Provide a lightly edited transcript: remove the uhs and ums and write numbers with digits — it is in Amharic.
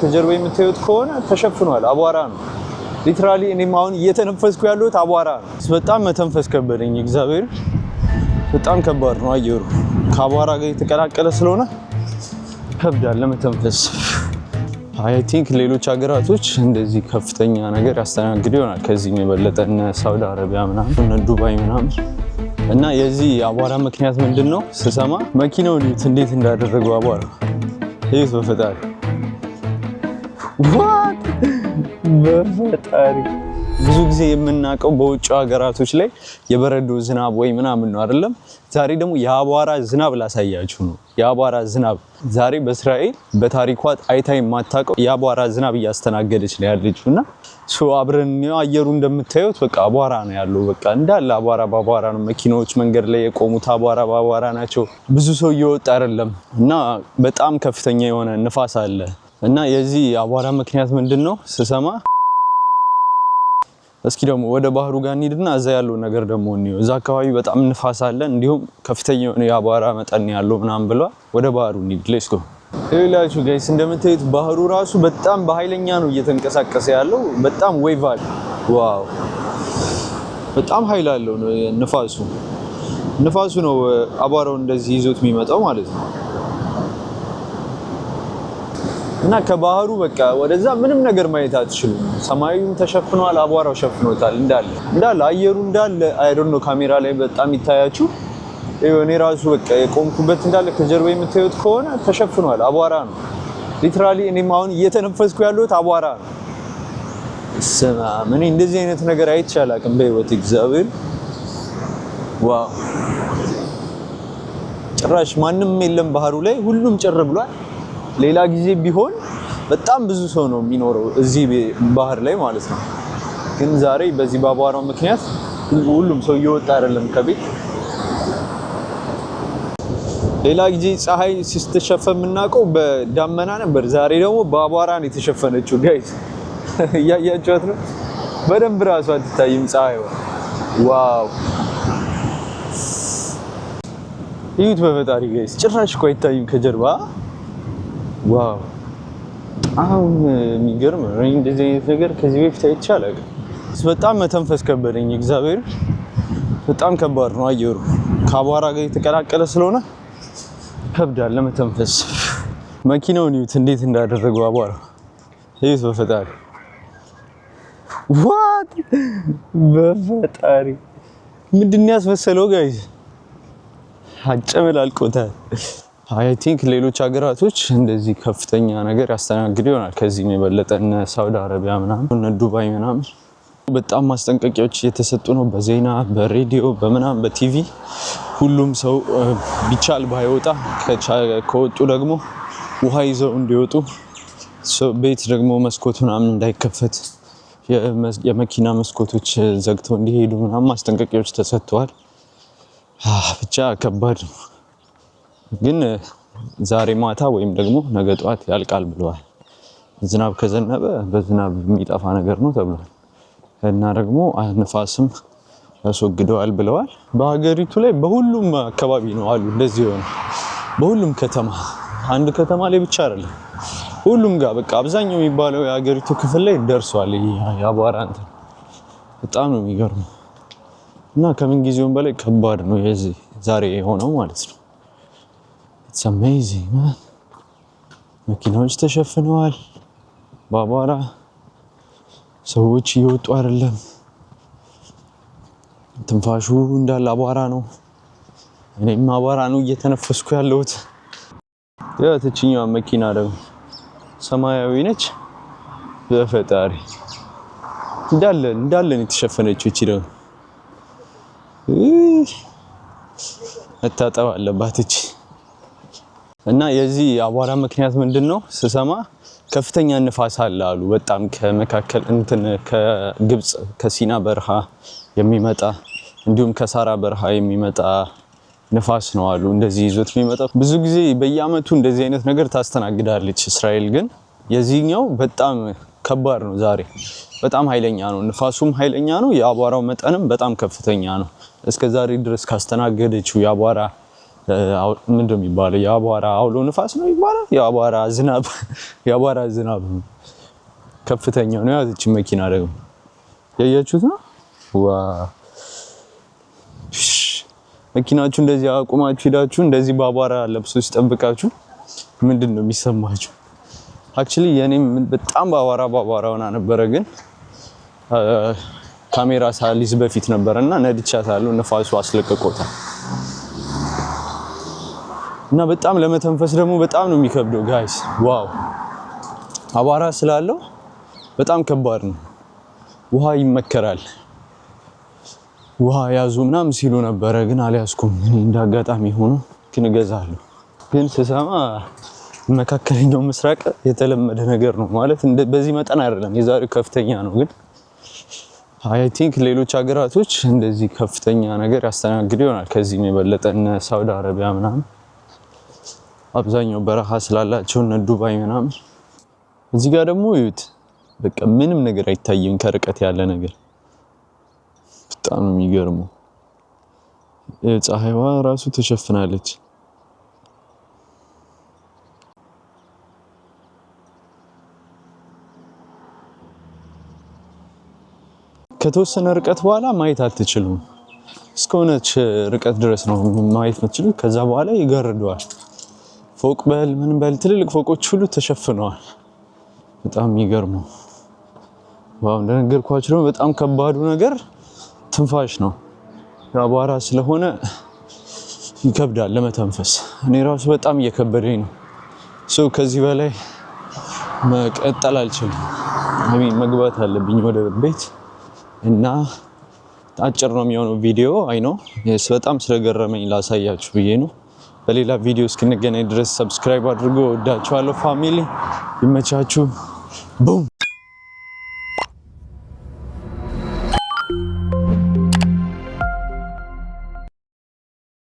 ከጀርባ የምታዩት ከሆነ ተሸፍኗል፣ አቧራ ነው። ሊትራሊ እኔም አሁን እየተነፈስኩ ያለሁት አቧራ ነው። በጣም መተንፈስ ከበደኝ። እግዚአብሔር በጣም ከባድ ነው አየሩ ከአቧራ ጋር የተቀላቀለ ስለሆነ ከብዳል ለመተንፈስ። አይ ቲንክ ሌሎች ሀገራቶች እንደዚህ ከፍተኛ ነገር ያስተናግዱ ይሆናል ከዚህም የበለጠ እነ ሳውዲ አረቢያ ምናምን እነ ዱባይ ምናምን። እና የዚህ አቧራ ምክንያት ምንድነው ስሰማ መኪናውን እንዴት እንዳደረገው አቧራ ይሄስ በፈጣሪ በፈጣሪ ብዙ ጊዜ የምናውቀው በውጭ ሀገራቶች ላይ የበረዶ ዝናብ ወይ ምናምን ነው አይደለም። ዛሬ ደግሞ የአቧራ ዝናብ ላሳያችሁ ነው። የአቧራ ዝናብ ዛሬ በእስራኤል በታሪኳ አይታ የማታውቀው የአቧራ ዝናብ እያስተናገደች ነው ያለችውና አብረን አየሩ እንደምታዩት በቃ አቧራ ነው ያለው። በቃ እንዳለ አቧራ በአቧራ ነው። መኪናዎች መንገድ ላይ የቆሙት አቧራ በአቧራ ናቸው። ብዙ ሰው እየወጣ አይደለም እና በጣም ከፍተኛ የሆነ ንፋስ አለ። እና የዚህ አቧራ ምክንያት ምንድነው ስሰማ እስኪ ደግሞ ወደ ባህሩ ጋር እንሂድና እዛ ያለው ነገር ደግሞ እንየው። እዛ አካባቢ በጣም ንፋስ አለ እንዲሁም ከፍተኛ የሆነ የአቧራ መጠን ያለው ምናምን ብሏል። ወደ ባህሩ እንሂድ። ሌትስ ጎ። ይላችሁ ጋይስ እንደምታዩት ባህሩ ራሱ በጣም በኃይለኛ ነው እየተንቀሳቀሰ ያለው። በጣም ዌቭ አለ። ዋው በጣም ኃይል አለው ንፋሱ ነው አቧራው እንደዚህ ይዞት የሚመጣው ማለት ነው። እና ከባህሩ በቃ ወደዛ ምንም ነገር ማየት አትችሉም። ሰማዩም ተሸፍኗል፣ አቧራው ሸፍኖታል እንዳለ አየሩ እንዳለ አይ ዶንት ኖ ካሜራ ላይ በጣም ይታያችሁ። እኔ ራሱ በቃ የቆምኩበት እንዳለ ከጀርባ የምታዩት ከሆነ ተሸፍኗል፣ አቧራ ነው። ሊትራሊ እኔም አሁን እየተነፈስኩ ያለሁት አቧራ ነው። ስማ ምን እንደዚህ አይነት ነገር አይቼ አላውቅም በህይወት እግዚአብሔር። ዋው ጭራሽ ማንም የለም ባህሩ ላይ፣ ሁሉም ጭር ብሏል። ሌላ ጊዜ ቢሆን በጣም ብዙ ሰው ነው የሚኖረው እዚህ ባህር ላይ ማለት ነው። ግን ዛሬ በዚህ በአቧራው ምክንያት ሁሉም ሰው እየወጣ አይደለም ከቤት። ሌላ ጊዜ ፀሐይ ስትሸፈን የምናውቀው በዳመና ነበር። ዛሬ ደግሞ በአቧራ ነው የተሸፈነችው። ጋይስ እያያችኋት ነው። በደንብ ራሱ አትታይም ፀሐይዋ። ዋው ይሁት በፈጣሪ ጋይስ ጭራሽ እኮ አይታይም ከጀርባ። ዋው አሁን የሚገርም ነው። እንደዚህ አይነት ነገር ከዚህ በፊት አይቼ አላውቅም። በጣም መተንፈስ ከበደኝ። እግዚአብሔር በጣም ከባድ ነው አየሩ ከአቧራ ጋር የተቀላቀለ ስለሆነ ከብዳል ለመተንፈስ። መኪናውን ይሁት እንዴት እንዳደረገው አቧራ ይሁት በፈጣሪ ዋት በፈጣሪ ምንድን ያስመሰለው ጋይስ አጨመላልቆታል። አይ ቲንክ ሌሎች ሀገራቶች እንደዚህ ከፍተኛ ነገር ያስተናግዱ ይሆናል ከዚህም የበለጠ እነ ሳውዲ አረቢያ ምናምን እነ ዱባይ ምናምን። በጣም ማስጠንቀቂያዎች እየተሰጡ ነው በዜና በሬዲዮ በምናምን በቲቪ። ሁሉም ሰው ቢቻል ባይወጣ ከወጡ ደግሞ ውሃ ይዘው እንዲወጡ፣ ቤት ደግሞ መስኮት ምናምን እንዳይከፈት የመኪና መስኮቶች ዘግተው እንዲሄዱ ምናምን ማስጠንቀቂያዎች ተሰጥተዋል። ብቻ ከባድ ነው። ግን ዛሬ ማታ ወይም ደግሞ ነገ ጠዋት ያልቃል ብለዋል። ዝናብ ከዘነበ በዝናብ የሚጠፋ ነገር ነው ተብሏል። እና ደግሞ ንፋስም ያስወግደዋል ብለዋል። በሀገሪቱ ላይ በሁሉም አካባቢ ነው አሉ እንደዚህ ሆነ። በሁሉም ከተማ አንድ ከተማ ላይ ብቻ አይደለም ሁሉም ጋር በቃ አብዛኛው የሚባለው የሀገሪቱ ክፍል ላይ ደርሷል። የአቧራ እንትን በጣም ነው የሚገርመው። እና ከምን ጊዜውም በላይ ከባድ ነው የዚህ ዛሬ የሆነው ማለት ነው። It's amazing man። መኪናዎች ተሸፍነዋል በአቧራ፣ ሰዎች እየወጡ አይደለም። ትንፋሹ እንዳለ አቧራ ነው። እኔም አቧራ ነው እየተነፈስኩ ያለሁት። የትኛዋ መኪና ደግሞ ሰማያዊ ነች። በፈጣሪ እንዳለ የተሸፈነችው እቺ ደግሞ መታጠብ አለባት እቺ። እና የዚህ አቧራ ምክንያት ምንድነው ስሰማ ከፍተኛ ንፋስ አለ አሉ። በጣም ከመካከል ከግብጽ ከሲና በረሃ የሚመጣ እንዲሁም ከሳራ በረሃ የሚመጣ ንፋስ ነው አሉ። እንደዚህ ይዞት የሚመጣ ብዙ ጊዜ በየአመቱ እንደዚህ አይነት ነገር ታስተናግዳለች እስራኤል። ግን የዚህኛው በጣም ከባድ ነው። ዛሬ በጣም ኃይለኛ ነው። ንፋሱም ኃይለኛ ነው። የአቧራው መጠንም በጣም ከፍተኛ ነው። እስከ ዛሬ ድረስ ካስተናገደችው የአቧራ ምንድነው የሚባለው? የአቧራ አውሎ ንፋስ ነው የሚባለው? የአቧራ ዝናብ ከፍተኛው ነው ያዘች መኪና ደግሞ ያያችሁት ነው። መኪናችሁ እንደዚህ አቁማችሁ ሄዳችሁ እንደዚህ በአቧራ ለብሶ ሲጠብቃችሁ ምንድነው የሚሰማችሁ? አክቹሊ የኔም በጣም በአቧራ ሆና ነበረ፣ ግን ካሜራ ሳሊዝ በፊት ነበርና ነድቻታለሁ። ንፋሱ አስለቀቆታል እና በጣም ለመተንፈስ ደግሞ በጣም ነው የሚከብደው ጋይስ። ዋው አቧራ ስላለው በጣም ከባድ ነው። ውሃ ይመከራል፣ ውሃ ያዙ ምናምን ሲሉ ነበረ፣ ግን አልያዝኩም። እኔ እንዳጋጣሚ ሆኖ ግን እገዛለሁ። ግን ስሰማ መካከለኛው ምስራቅ የተለመደ ነገር ነው ማለት በዚህ መጠን አይደለም፣ የዛሬው ከፍተኛ ነው። ግን አይ ቲንክ ሌሎች ሀገራቶች እንደዚህ ከፍተኛ ነገር ያስተናግዱ ይሆናል ከዚህም የበለጠ። እነ ሳውዲ አረቢያ ምናምን አብዛኛው በረሃ ስላላቸው እነ ዱባይ ምናምን። እዚህ ጋር ደግሞ እዩት፣ በቃ ምንም ነገር አይታይም ከርቀት ያለ ነገር። በጣም የሚገርመው ፀሐይዋ ራሱ ተሸፍናለች። ከተወሰነ ርቀት በኋላ ማየት አትችሉም። እስከሆነች ርቀት ድረስ ነው ማየት የምትችሉ። ከዛ በኋላ ይጋርደዋል። ፎቅ በል ምን በል ትልልቅ ፎቆች ሁሉ ተሸፍነዋል። በጣም የሚገርመው ዋው። እንደነገርኳችሁ ደግሞ በጣም ከባዱ ነገር ትንፋሽ ነው። አቧራ ስለሆነ ይከብዳል ለመተንፈስ። እኔ ራሱ በጣም እየከበደኝ ነው። ከዚህ በላይ መቀጠል አልችልም። መግባት አለብኝ ወደ ቤት እና አጭር ነው የሚሆነው ቪዲዮ። አይ ነው በጣም ስለገረመኝ ላሳያችሁ ብዬ ነው። በሌላ ቪዲዮ እስክንገናኝ ድረስ ሰብስክራይብ አድርጎ ወዳችኋለሁ ፋሚሊ። ይመቻችሁ። ቡም